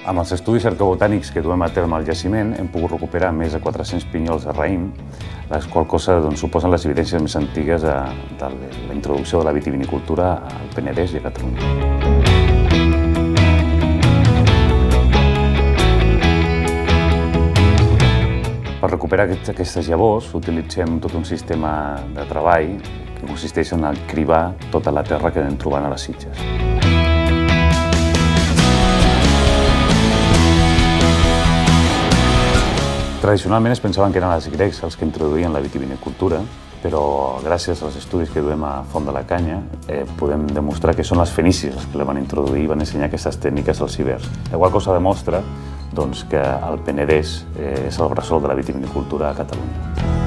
Amb els estudis arqueobotànics que duem a terme al jaciment hem pogut recuperar més de 400 pinyols de raïm, les quals cosa suposen les evidències més antigues de la introducció de la vitivinicultura al Penedès i a Catalunya. Per recuperar aquestes llavors utilitzem tot un sistema de treball que consisteix en cribar tota la terra que anem trobant a les sitges. Tradicionalment es pensaven que eren els grecs els que introduïen la vitivinicultura, però gràcies als estudis que duem a Font de la Canya podem demostrar que són els fenicis els que la van introduir i van ensenyar aquestes tècniques als ibers. La qual cosa demostra que el Penedès és el bressol de la vitivinicultura a Catalunya.